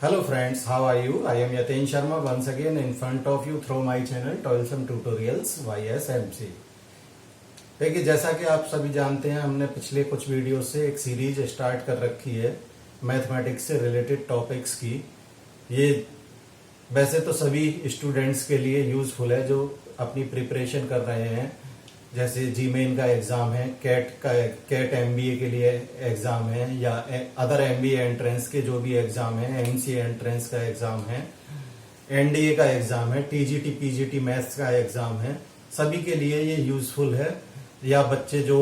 Hello friends, how are you? I am Yatin Sharma once again in front of you through my channel Toilsome Tutorials YSMC। देखिए, जैसा कि आप सभी जानते हैं, हमने पिछले कुछ वीडियो से एक सीरीज स्टार्ट कर रखी है मैथमेटिक्स से रिलेटेड टॉपिक्स की। ये वैसे तो सभी स्टूडेंट्स के लिए यूजफुल है जो अपनी प्रिपरेशन कर रहे हैं, जैसे जीमेन का एग्जाम है, कैट एमबीए के लिए एग्जाम है, या अदर एमबीए एंट्रेंस के जो भी एग्जाम है, एमसीए एंट्रेंस का एग्जाम है, एनडीए का एग्जाम है, टीजीटी पीजीटी मैथ्स का एग्जाम है। सभी के लिए ये यूजफुल है, या बच्चे जो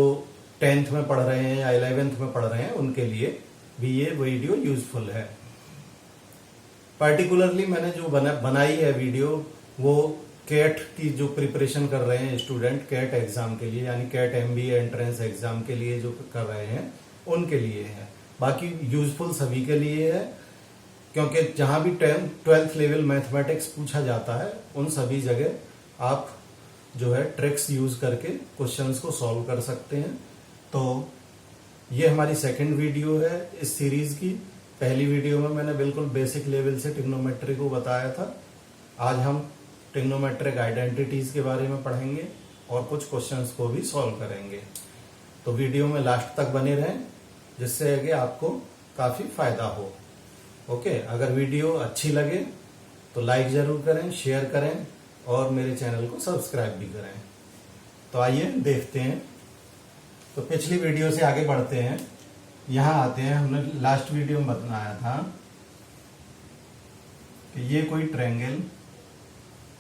10th में पढ़ रहे हैं या 11th में पढ़ रहे हैं उनके लिए भी ये वीडियो यूजफुल है। पर्टिकुलरली मैंने जो बनाई है वीडियो, वो कैट की जो प्रिपरेशन कर रहे हैं स्टूडेंट कैट एग्जाम के लिए, यानी कैट एमबीए एंट्रेंस एग्जाम के लिए जो कर रहे हैं उनके लिए है। बाकी यूजफुल सभी के लिए है, क्योंकि जहां भी 12th लेवल मैथमेटिक्स पूछा जाता है उन सभी जगह आप जो है ट्रिक्स यूज करके क्वेश्चंस को सॉल्व कर सकते हैं। तो ये हमारी सेकंड वीडियो है इस सीरीज की। पहली वीडियो में मैंने बिल्कुल बेसिक लेवल से ट्रिग्नोमेट्री को बताया था। आज हम ट्रिग्नोमेट्रिक आइडेंटिटीज के बारे में पढ़ेंगे और कुछ क्वेश्चंस को भी सॉल्व करेंगे। तो वीडियो में लास्ट तक बने रहें, जिससे आगे आपको काफी फायदा हो। ओके, अगर वीडियो अच्छी लगे तो लाइक जरूर करें, शेयर करें और मेरे चैनल को सब्सक्राइब भी करें। तो आइए देखते हैं। तो पिछली वीडियो से आगे बढ़ते हैं। यहां आते हैं, हमने लास्ट वीडियो में बताया था कि ये कोई ट्रायंगल,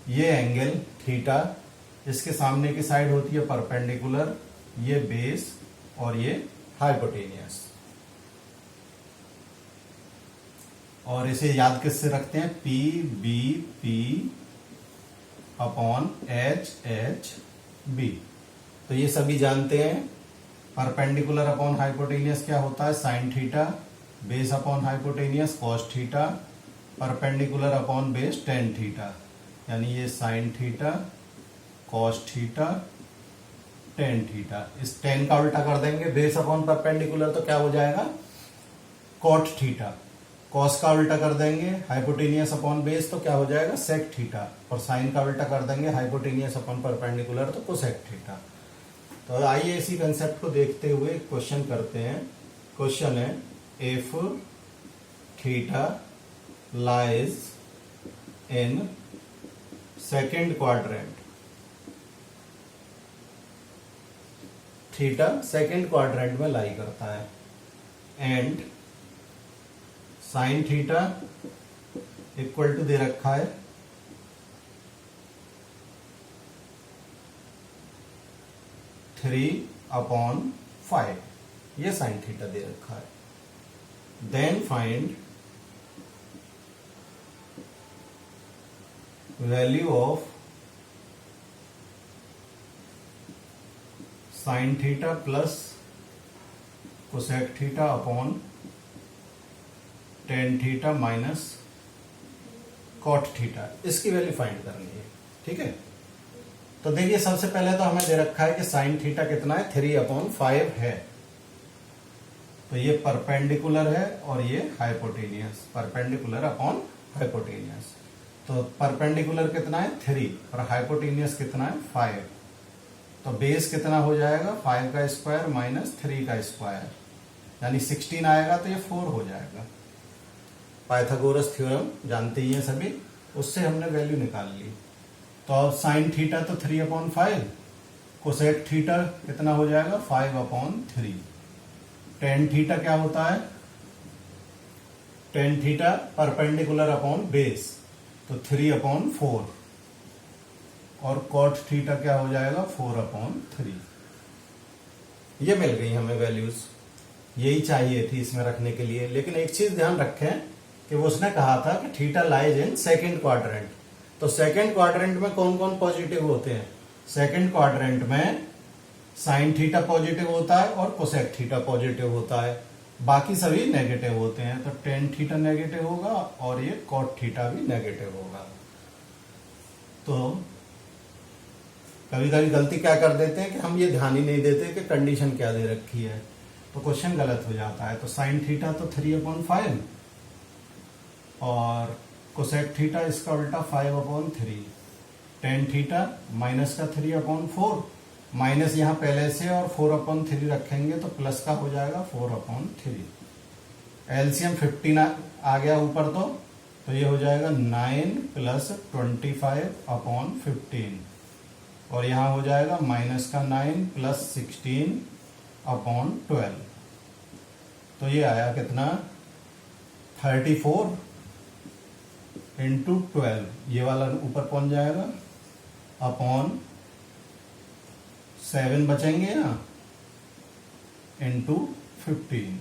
ये एंगल थीटा, इसके सामने की साइड होती है परपेंडिकुलर, ये बेस और ये हाइपोटेनियस। और इसे याद किससे रखते हैं? P B P upon H H B. तो ये सभी जानते हैं। परपेंडिकुलर अपॉन हाइपोटेनियस क्या होता है? Sine theta. Base upon hypotenuse cos theta. Perpendicular upon base tan theta, यानी ये sine theta cos theta tan theta. इस टेन का उल्टा कर देंगे, बेस अपॉन परपेंडिकुलर तो क्या हो जाएगा? Cot theta. कॉस का उल्टा कर देंगे हाइपोटेनियस अपॉन बेस तो क्या हो जाएगा? Sec theta. और साइन का उल्टा कर देंगे हाइपोटेनियस अपॉन परपेंडिकुलर तो कोसेक थीटा। तो आइए इसी कंसेप्ट को देखते हुए क्वेश्चन करते हैं। क्वेश्चन है, if theta lies in second quadrant, theta second quadrant में लाई करता है, and sine theta equal to दे रखा है 3/5, ये साइन थीटा दे रखा है। Then find value of sine theta plus cosec theta upon tan theta minus cot theta. इसकी वैल्यू फाइंड करनी है। ठीक है, तो देखिए सबसे पहले तो हमें दे रखा है कि साइन थीटा कितना है? 3/5 है। तो ये परपेंडिकुलर है और ये हाइपोटेनियस, परपेंडिकुलर अपॉन हाइपोटेनियस। तो परपेंडिकुलर कितना है? 3 और हाइपोटेनियस कितना है? 5। तो बेस कितना हो जाएगा? 5 का स्क्वायर माइनस 3 का स्क्वायर, यानी 16 आएगा, तो ये 4 हो जाएगा। पाइथागोरस थ्योरम जानते ही हैं सभी, उससे हमने वैल्यू निकाल ली। तो अब साइन थीटा तो 3/5, कोसेक थीटा कितना हो जाएगा? 5/3। टेन थीटा क्या होता है? Tan theta perpendicular upon base, तो 3/4। और कॉट थीटा क्या हो जाएगा? 4/3। ये मिल गई हमें वैल्यूज, यही चाहिए थी इसमें रखने के लिए। लेकिन एक चीज ध्यान रखें कि वो उसने कहा था कि theta lies in second quadrant. तो सेकेंड क्वाड्रेंट में कौन कौन पॉजिटिव होते हैं? सेकेंड क्वाड्रेंट में साइन थीटा पॉजिटिव होता है और कोसेक थीटा पॉजिटिव होता है, बाकी सभी नेगेटिव होते हैं। तो टेन थीटा नेगेटिव होगा और ये कॉट थीटा भी नेगेटिव होगा। तो कभी कभी गलती क्या कर देते हैं कि हम ये ध्यान ही नहीं देते कि कंडीशन क्या दे रखी है, तो क्वेश्चन गलत हो जाता है। तो साइन थीटा तो 3/5 और कोसेक थीटा इसका उल्टा 5/3, टेन थीटा माइनस का 3/4, माइनस यहाँ पहले से और 4/3 रखेंगे तो प्लस का हो जाएगा 4/3। एलसीएम 15 आ गया ऊपर, तो ये हो जाएगा 9 + 25/15, और यहाँ हो जाएगा माइनस का 9 + 16/12। तो ये आया कितना, 34 × 12, ये वाला ऊपर पहुंच जाएगा, अपॉन 7 बचेंगे यहाँ, × 15।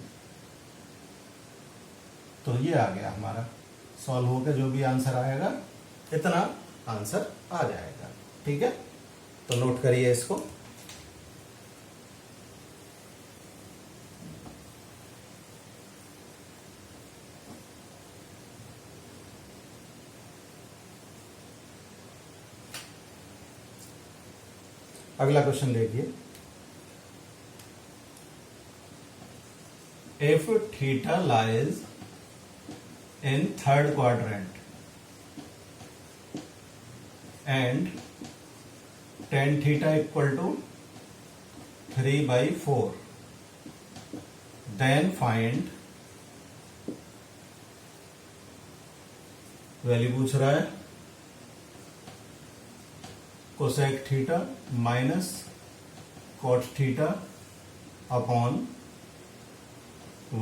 तो ये आ गया हमारा, सॉल्व होकर जो भी आंसर आएगा इतना आंसर आ जाएगा। ठीक है, तो नोट करिए इसको। अगला क्वेश्चन देखिए, if theta lies in third quadrant and tan theta equal to 3/4, then find, value पूछ रहा है, cosec theta minus cot theta upon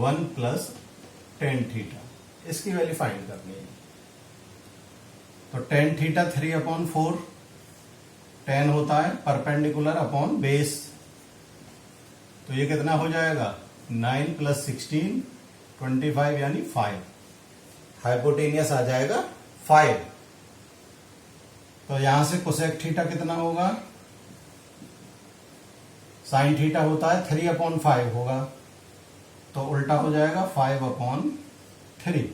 1 + tan theta, इसकी वैल्यू फाइंड करनी है। तो tan थीटा 3/4, tan होता है परपेंडिकुलर अपॉन बेस, तो ये कितना हो जाएगा, 9 + 16 25 यानी 5, हाइपोटेनियस आ जाएगा 5। तो यहां से कोसेक थीटा कितना होगा, साइन थीटा होता है 3/5 होगा, तो उल्टा हो जाएगा 5/3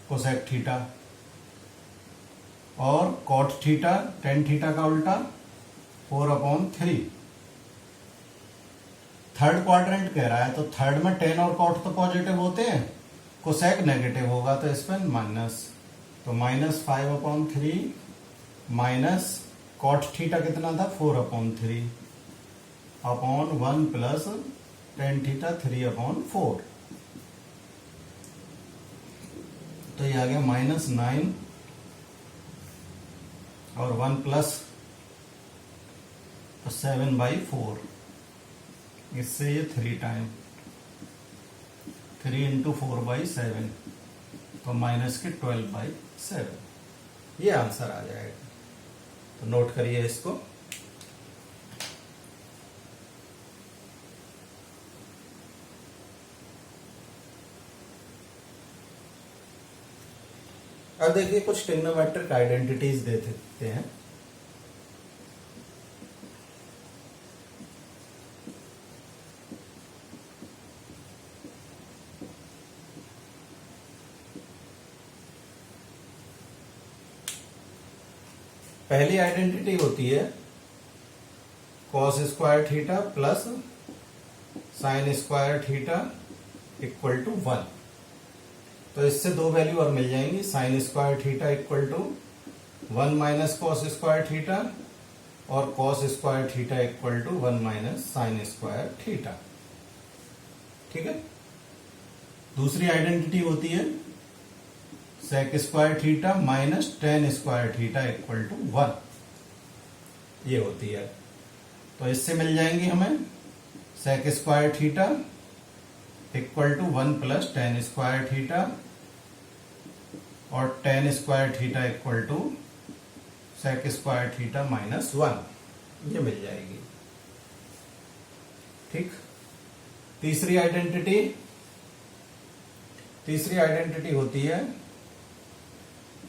कोसेक थीटा, और कॉट थीटा tan थीटा का उल्टा 4/3। थर्ड क्वाड्रेंट कह रहा है, तो थर्ड में tan और कॉट तो पॉजिटिव होते हैं, कोसेक नेगेटिव होगा, तो इस पर माइनस, तो -5/3 माइनस कॉट थीटा कितना था 4/3 अपॉन 1 + tan थीटा 3/4, तो ये आ गया -9 और 1 + 7/4, इससे ये 3 टाइम 3 × 4/7, तो -12/7, ये आंसर आ जाएगा। तो नोट करिए इसको। अब देखिए कुछ ट्रिग्नोमेट्रिक आइडेंटिटीज दे देते हैं। पहली आइडेंटिटी होती है cos square theta plus sine square theta equal to 1। तो इससे दो वैल्यू और मिल जाएंगी, sine square theta equal to 1 minus cos square theta और cos square theta equal to 1 minus sine square theta. ठीक है, दूसरी आइडेंटिटी होती है sec square theta minus tan square theta equal to 1, ये होती है। तो इससे मिल जाएंगी हमें sec square theta equal to 1 + tan square theta और tan square theta equal to sec square theta -1, ये मिल जाएगी। ठीक, तीसरी आइडेंटिटी होती है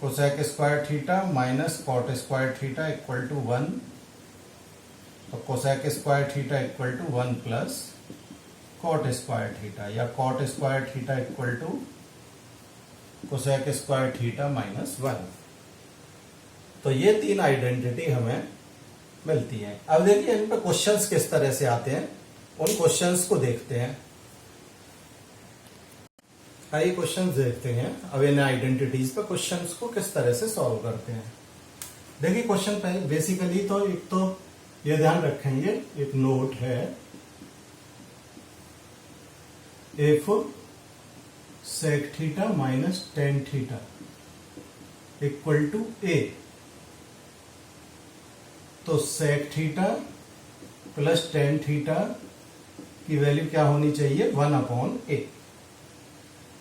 cosec square theta minus cot square theta equal to 1। तो cosec square theta equal to 1 + cot square theta या cot square theta equal to cosec square theta -1। तो ये तीन आइडेंटिटी हमें मिलती है। अब देखिए इन पर क्वेश्चंस किस तरह से आते हैं, उन क्वेश्चंस को देखते हैं। आइए क्वेश्चन देखते हैं। अब इन आइडेंटिटीज पे क्वेश्चंस को किस तरह से सॉल्व करते हैं। देखिए क्वेश्चन पे बेसिकली तो एक तो ये ध्यान रखेंगे, एक नोट है, if sec theta minus tan theta equal to A, तो sec theta plus tan theta की वैल्यू क्या होनी चाहिए, 1/a।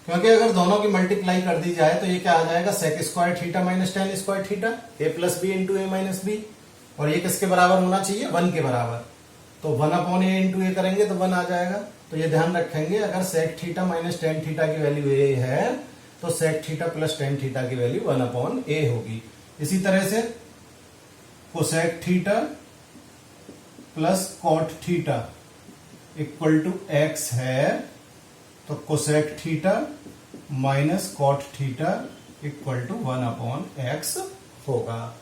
क्योंकि अगर दोनों की मल्टीप्लाई कर दी जाए तो ये क्या आ जाएगा, sec square theta minus tan square theta, A plus B into A minus B, और ये किसके बराबर होना चाहिए, 1 के बराबर। तो 1/a इंटू ए करेंगे तो 1 आ जाएगा। तो ये ध्यान रखेंगे, अगर sec theta minus tan theta की वैल्यू ए है तो sec theta plus tan theta की वैल्यू 1/a होगी। इसी तरह से cosec theta plus cot theta equal to X है, तो cosec theta minus cot theta equal to 1/x होगा।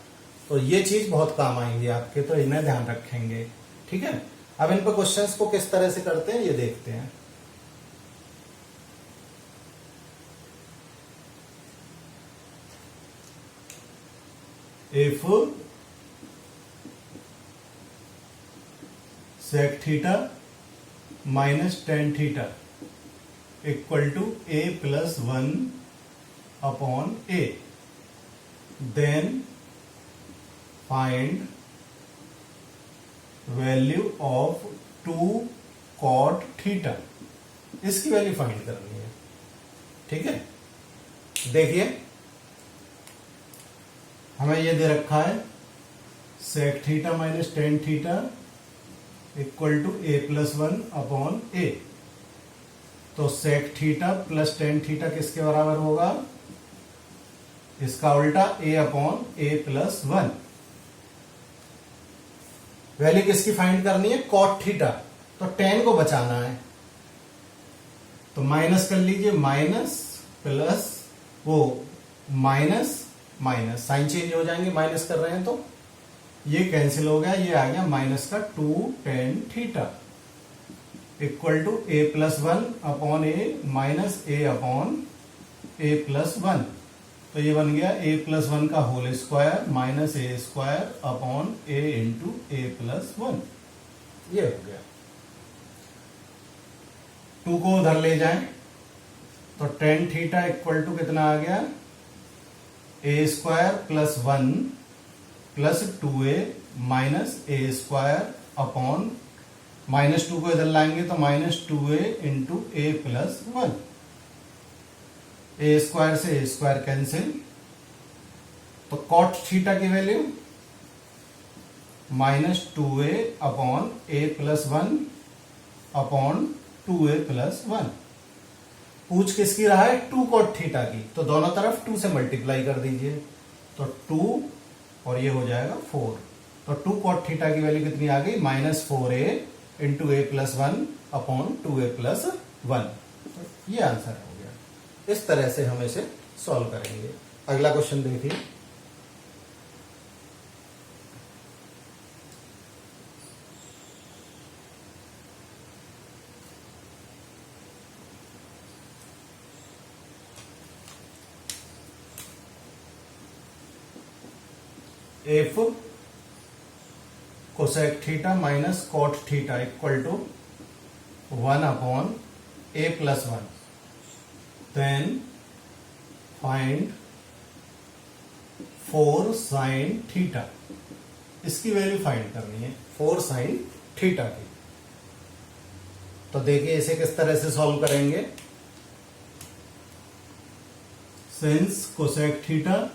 तो ये चीज बहुत काम आएंगी आपके, तो इन्हें ध्यान रखेंगे। ठीक है, अब इन पर क्वेश्चंस को किस तरह से करते हैं ये देखते हैं। If sec theta minus tan theta equal to a plus 1/a, then find value of 2 cot theta. इसकी वैल्यू फाइंड करनी है। ठीक है, देखिए हमें ये दे रखा है sec theta minus tan theta equal to a plus 1/a। तो sec theta plus tan theta किसके बराबर होगा, इसका उल्टा a/a प्लस 1। वैल्यू किसकी फाइंड करनी है, कॉट थीटा, तो टेन को बचाना है। तो माइनस कर लीजिए, माइनस प्लस वो माइनस माइनस, साइन चेंज हो जाएंगे, माइनस कर रहे हैं तो ये कैंसिल हो गया, ये आ गया माइनस का 2 tan theta equal to a plus 1/a minus a/a plus 1। तो ये बन गया a प्लस 1 का whole square minus a square a into a plus 1। ये हो गया। 2 को उधर ले जाएं तो टेन थीटा इक्वल टू कितना आ गया, a square plus 1 plus 2a minus a square minus 2 को इधर लाएंगे तो minus 2a into a plus 1। a square से a स्क्वायर कैंसिल, तो कॉट थीटा की value minus 2a/a plus 1/2a plus 1। पूछ किसकी रहा है, 2 कॉट थीटा की, तो दोनों तरफ 2 से मल्टीप्लाई कर दीजिए, तो 2 और ये हो जाएगा 4। तो 2 कॉट थीटा की वैल्यू कितनी आ गई, minus 4a into a plus 1/2a plus 1। तो ये आंसर हो गया। इस तरह से हम इसे सॉल्व करेंगे। अगला क्वेश्चन देखिए। If cosec theta minus cot theta equal to 1/a plus 1, then find 4 sine theta. इसकी वैल्यू फाइंड करनी है, 4 साइन थीटा की। तो देखिए इसे किस तरह से सॉल्व करेंगे। Since cosec theta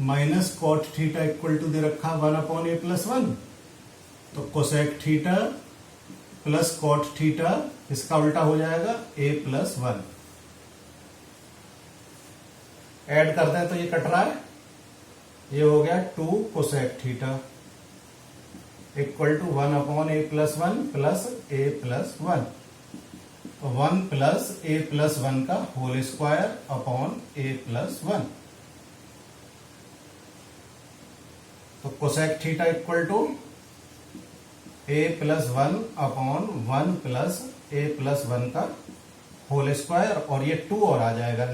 minus cot theta equal to दे रखा 1/a प्लस 1, तो cosec theta plus cot theta इसका उल्टा हो जाएगा a प्लस 1। ऐड करते हैं तो ये कट रहा है, ये हो गया 2 cosec theta equal to 1/a plus 1 plus a plus 1। तो 1 प्लस a प्लस 1 का होल स्क्वायर a प्लस 1। तो cosec theta equal to a plus 1/1 plus a plus 1 का होल स्क्वायर, और ये 2 और आ जाएगा,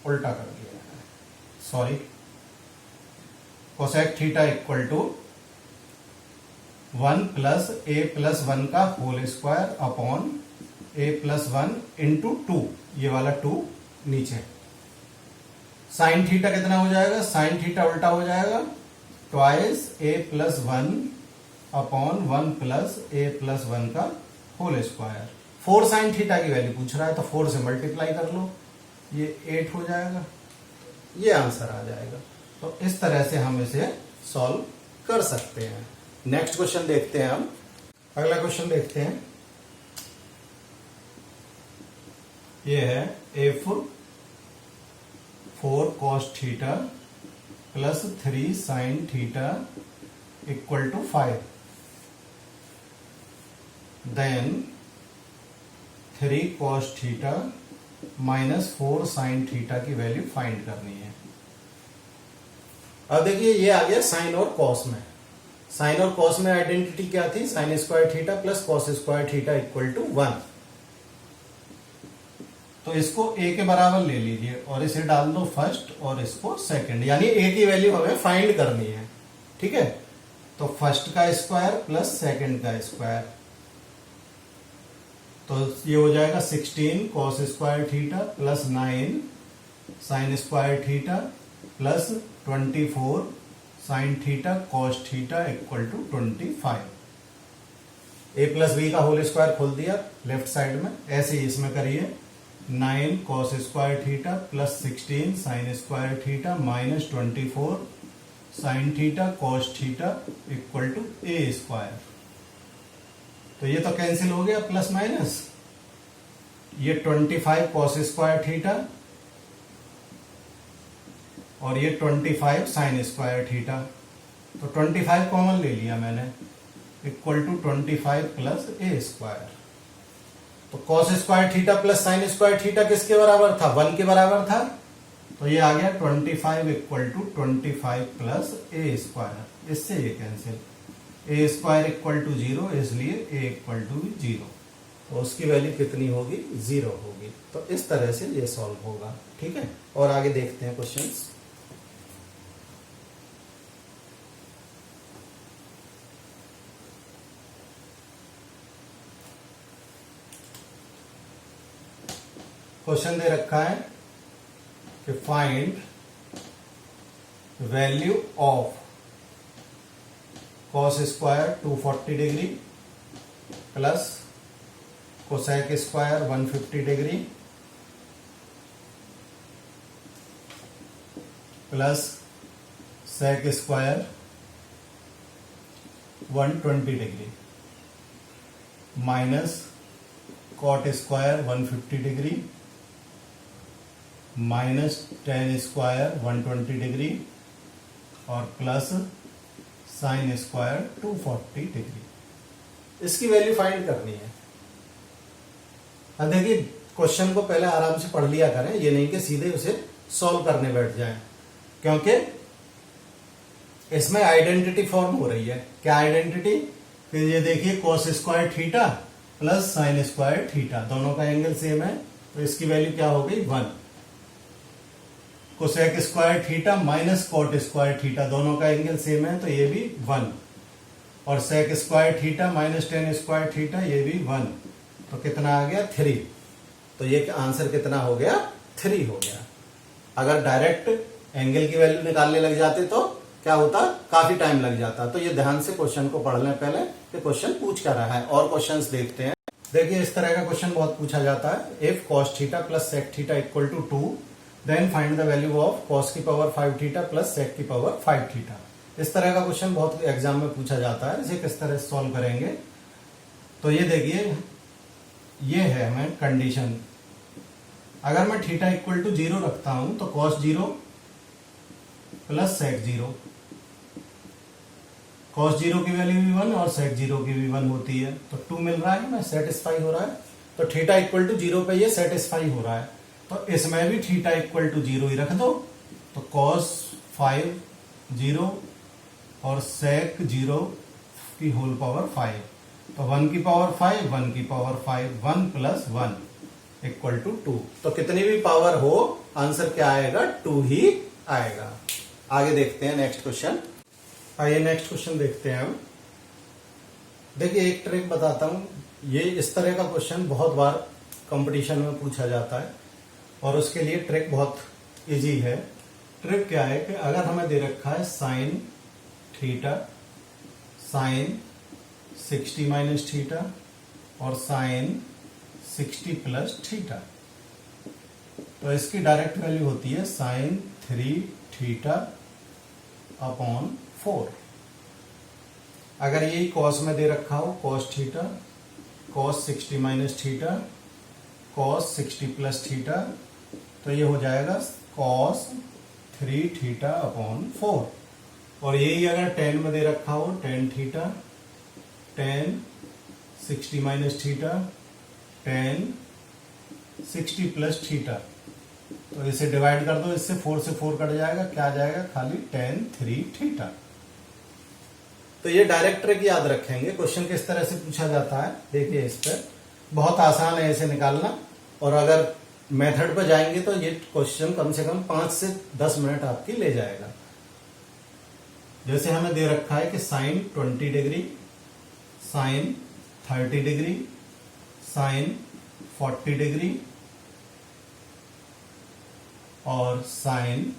उल्टा कर दिया, sorry, cosec theta equal to 1 plus A plus 1 का whole square upon A plus 1 into 2, ये वाला 2 नीचे। साइन थीटा कितना हो जाएगा, साइन थीटा उल्टा हो जाएगा, twice A plus 1 upon 1 plus A plus 1 का होल स्क्वायर। 4 साइन थीटा की वैल्यू पूछ रहा है तो 4 से मल्टीप्लाई कर लो, ये 8 हो जाएगा, ये आंसर आ जाएगा। तो इस तरह से हम इसे सॉल्व कर सकते हैं। नेक्स्ट क्वेश्चन देखते हैं हम। अगला क्वेश्चन देखते हैं, ये है if 4 cos theta plus 3 sine theta equal to 5, then 3 cos theta minus 4 sine theta की वैल्यू फाइंड करनी है। अब देखिए ये आ गया साइन और कॉस में। साइन और कॉस में आइडेंटिटी क्या थी, sine square theta plus cos square theta equal to 1। तो इसको a के बराबर ले लीजिए और इसे डाल दो फर्स्ट और इसको सेकंड, यानी a की वैल्यू हमें फाइंड करनी है। ठीक है, तो फर्स्ट का स्क्वायर प्लस सेकंड का स्क्वायर, तो ये हो जाएगा 16 cos square theta plus 9 sine square theta plus 24 sine theta cos theta equal to 25। a plus B का होल स्क्वायर खोल दिया लेफ्ट साइड में, ऐसे ही इसमें करिए 9 cos square theta plus 16 sine square theta minus 24 sine theta cos theta equal to a square. तो ये तो कैंसिल हो गया प्लस माइनस, ये 25 कॉस स्क्वायर थीटा और ये 25 साइन स्क्वायर थीटा, तो 25 कॉमन ले लिया मैंने, equal to 25 plus A square. तो cos square theta plus sine square theta किसके बराबर था, 1 के बराबर था, तो ये आ गया 25 equal to 25 plus A square, इससे ये cancel, A square equal to 0, इसलिए ए इक्वल टू 0, तो उसकी वैल्यू कितनी होगी, 0 होगी। तो इस तरह से ये सॉल्व होगा। ठीक है, और आगे देखते हैं क्वेश्चंस। क्वेश्चन दे रखा है कि find value of cos square 240 degree plus cosec square 150 degree plus sec square 120 degree minus cot square 150 degree minus tan square 120 degree और प्लस साइन स्क्वायर 240 डिग्री। इसकी वैल्यू फाइंड करनी है। अब देखिए क्वेश्चन को पहले आराम से पढ़ लिया करें, ये नहीं कि सीधे उसे सॉल्व करने बैठ जाएं, क्योंकि इसमें आइडेंटिटी फॉर्म हो रही है। क्या आइडेंटिटी, कि ये देखिए cos square theta plus sine square theta, दोनों का एंगल सेम है, तो इसकी वैल्यू क्या हो गई 1। Cosec square theta minus cot square theta, दोनों का एंगल सेम है, तो ये भी 1, और sec square theta minus tan square theta, ये भी 1, तो कितना आ गया 3। तो ये आंसर कितना हो गया, 3 हो गया। अगर डायरेक्ट एंगल की वैल्यू निकालने लग जाते तो क्या होता, काफी टाइम लग जाता। तो ये ध्यान से क्वेश्चन को पढ़ लें पहले कि क्वेश्चन पूछ क्या रहा है। और क्वेश्चंस देखते हैं। देखिए इस तरह का क्वेश्चन बहुत पूछा जाता है। If cos theta plus sec theta equal to 2 then find the value of cos की पावर 5 थीटा प्लस सेक की पावर 5 थीटा। इस तरह का क्वेश्चन बहुत एग्जाम में पूछा जाता है। इसे किस तरह सॉल्व करेंगे, तो ये देखिए ये है हमें कंडीशन। अगर मैं थीटा इक्वल टू 0 रखता हूं तो कॉस 0 प्लस सेक 0, कॉस 0 की वैल्यू भी 1 और सेक 0 की भी 1 होती है, तो 2 मिल रहा है ना, सेटिस्फाई हो रहा है। तो थीटा इक्वल टू 0 पे ये सेटिस्फाई हो रहा है, तो इसमें भी थीटा इक्वल टू 0 ही रख दो। तो कॉस 5 0 और सेक 0 की होल पावर 5, तो 1 की पावर 5, 1 की पावर 5, 1 प्लस 1 इक्वल टू 2। तो कितनी भी पावर हो आंसर क्या आएगा? 2 ही आएगा। आगे देखते हैं नेक्स्ट क्वेश्चन। आइए नेक्स्ट क्वेश्चन देखते हैं हम। देखिए एक ट्रिक बताता हूं, ये इस तरह का क्वेश्चन बहुत बार कंपटीशन में पूछा जाता है और उसके लिए ट्रिक बहुत इजी है। ट्रिक क्या है कि अगर हमें दे रखा है sine theta, sine 60 minus theta और साइन 60 प्लस थीटा, तो इसकी डायरेक्ट वैल्यू होती है साइन 3 थीटा अपॉन 4। अगर यही कॉस में दे रखा हो, cos theta, cos 60 minus theta, cos 60 plus theta, तो ये हो जाएगा कॉस 3 थीटा अपॉन 4। और यही अगर टेन में दे रखा हो, tan theta, ten 60 minus theta, ten 60 plus theta, तो इसे डिवाइड कर दो, इससे 4 से 4 कट जाएगा, क्या आ जाएगा? खाली टेन 3 थीटा। तो ये डायरेक्ट ट्रिक याद रखेंगे। क्वेश्चन किस तरह से पूछा जाता है देखिए, इस पर बहुत आसान है इसे निकालना। और अगर मेथड पर जाएंगे तो ये क्वेश्चन कम से कम 5 से 10 मिनट आपकी ले जाएगा। जैसे हमें दे रखा है कि sine 20 degree, sine 30 degree, sine 40 degree और साइन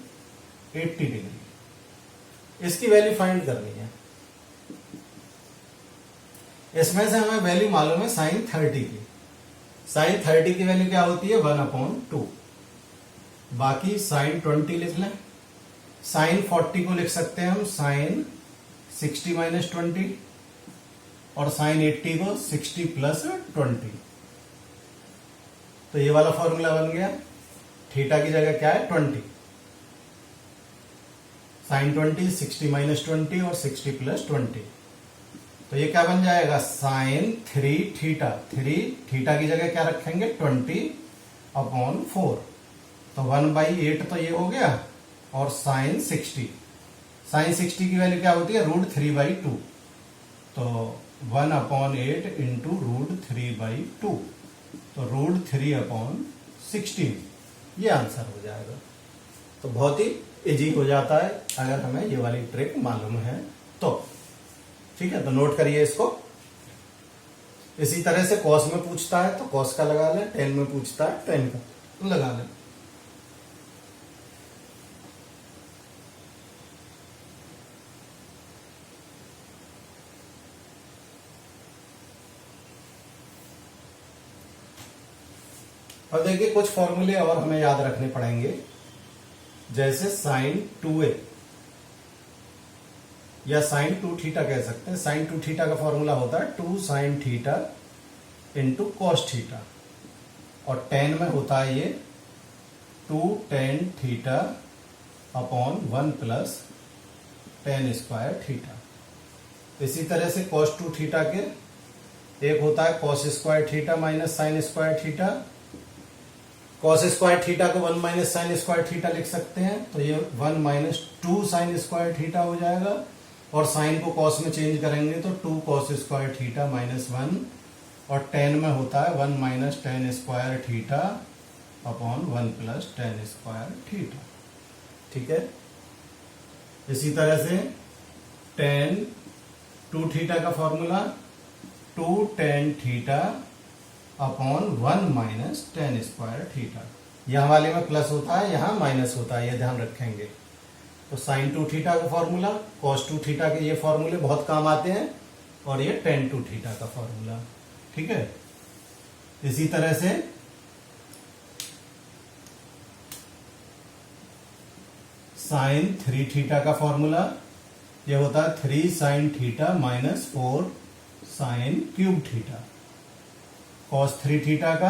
80 डिग्री, इसकी वैल्यू फाइंड करनी है। इसमें से हमें वैल्यू मालूम है साइन 30 की। साइन 30 की वैल्यू क्या होती है? 1/2। बाकी साइन 20 लिख लें। साइन 40 को लिख सकते हैं हम साइन 60 माइनस 20 और साइन 80 को 60 प्लस 20। तो ये वाला फॉर्मूला बन गया। थीटा की जगह क्या है? 20। साइन 20, 60 माइनस 20 और 60 प्लस 20, तो ये क्या बन जाएगा? Sign 3 theta. 3 थीटा की जगह क्या रखेंगे? 20 अपॉन 4, तो 1/8 तो ये हो गया। और साइन 60, साइन 60 की वैल्यू क्या होती है? √3/2, तो 1/8 इंटू √3/2, तो √3/16, ये आंसर हो जाएगा। तो बहुत ही इजी हो जाता है अगर हमें ये वाली ट्रिक मालूम है तो। ठीक है, तो नोट करिए इसको। इसी तरह से कॉस में पूछता है तो कॉस का लगा लें, टेन में पूछता है टेन का लगा लें। और देखिए कुछ फॉर्मूले और हमें याद रखने पड़ेंगे, जैसे साइन 2a या साइन 2 थीटा कह सकते हैं। साइन 2 थीटा का फॉर्मूला होता है 2 sine theta into cos theta, और टेन में होता है ये 2 tan theta upon 1 plus ten square theta. इसी तरह से कॉस 2 थीटा के एक होता है cos square theta minus sine square theta. Cos square theta को 1 माइनस साइन स्क्वायर थीटा लिख सकते हैं, तो ये 1 माइनस 2 साइन स्क्वायर थीटा हो जाएगा। और साइन को कॉस में चेंज करेंगे तो 2 कॉस स्क्वायर थीटा माइनस 1, और टेन में होता है 1 minus tan square theta upon 1 plus ten square theta. ठीक है, इसी तरह से टेन 2 थीटा का formula 2 tan theta upon 1 minus tan square theta. यहां वाले में प्लस होता है, यहां माइनस होता है, ये ध्यान रखेंगे। तो साइन 2 थीटा का फॉर्मूला, कॉस 2 थीटा के ये फॉर्मूले बहुत काम आते हैं, और ये टेन 2 थीटा का फॉर्मूला। ठीक है, इसी तरह से साइन 3 थीटा का फॉर्मूला ये होता है 3 sine theta minus 4 sine cube theta. Cos 3 theta का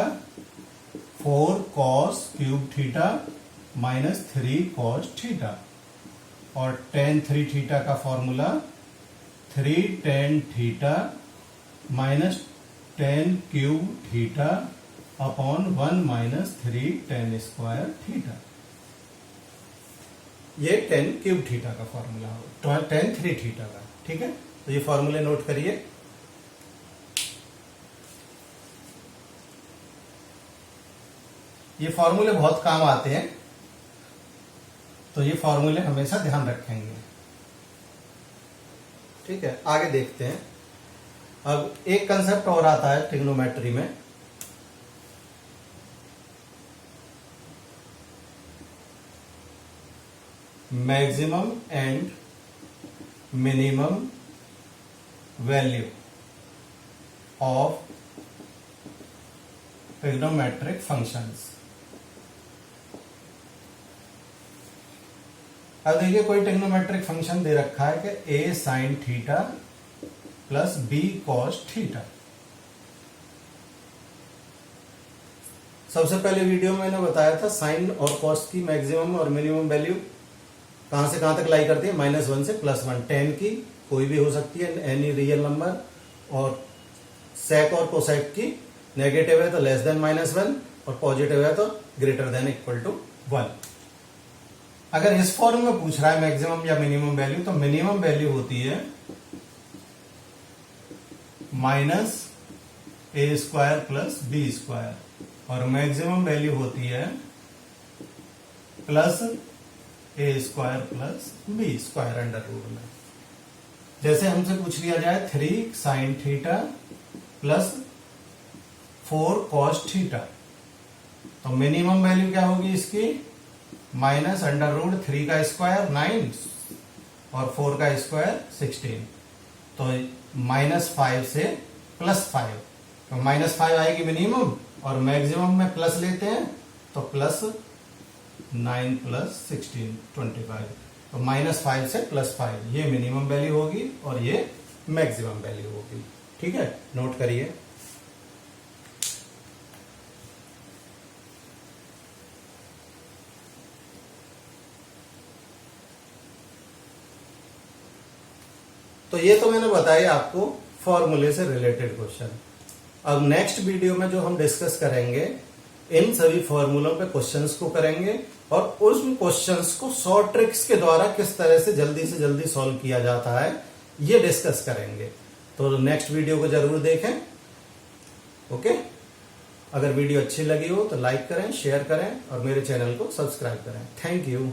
4 cos cube theta minus 3 cos theta. और टेन 3 थीटा का formula 3 ten theta minus ten cube theta upon 1 minus 3 ten square theta. ये ten cube theta का formula हो, ten 3 theta का। ठीक है, तो ये फॉर्मूले नोट करिए। ये फॉर्मूले बहुत काम आते हैं, तो ये फॉर्मूले हमेशा ध्यान रखेंगे। ठीक है, आगे देखते हैं। अब एक कंसेप्ट और आता है ट्रिग्नोमेट्री में, maximum and minimum value of trigonometric functions. अब देखिए कोई ट्रिग्नोमेट्रिक फंक्शन दे रखा है कि a sin theta plus b cos theta. सबसे पहले वीडियो में मैंने बताया था साइन और कॉस की मैक्सिमम और मिनिमम वैल्यू कहां से कहां तक लाई करती है, -1 से +1। टेन की कोई भी हो सकती है, एनी रियल नंबर, और सेक और कोसेक की नेगेटिव है तो लेस देन -1 और पॉजिटिव है तो ग्रेटर देन इक्वल टू 1। अगर इस फॉर्म में पूछ रहा है मैक्सिमम या मिनिमम वैल्यू, तो मिनिमम वैल्यू होती है -a² प्लस b² और मैक्सिमम वैल्यू होती है +a² plus b² under root में। जैसे हमसे पूछ लिया जाए 3 sin theta plus 4 cos theta, तो मिनिमम वैल्यू क्या होगी इसकी, -√3 का स्क्वायर 9 और 4 का स्क्वायर 16, तो -5 से +5, तो -5 आएगी मिनिमम और मैक्सिमम में प्लस लेते हैं तो +9 प्लस 16 25, तो -5 से +5 ये मिनिमम वैल्यू होगी और ये मैक्सिमम वैल्यू होगी। ठीक है, नोट करिए। तो ये तो मैंने बताया आपको फॉर्मूले से रिलेटेड क्वेश्चन। अब नेक्स्ट वीडियो में जो हम डिस्कस करेंगे, इन सभी फॉर्मूलों पे क्वेश्चंस को करेंगे और उस क्वेश्चंस को शॉर्ट ट्रिक्स के द्वारा किस तरह से जल्दी सॉल्व किया जाता है ये डिस्कस करेंगे। तो नेक्स्ट वीडियो को जरूर देखें। ओके, अगर वीडियो अच्छी लगी हो तो लाइक करें, शेयर करें और मेरे चैनल को सब्सक्राइब करें। Thank you.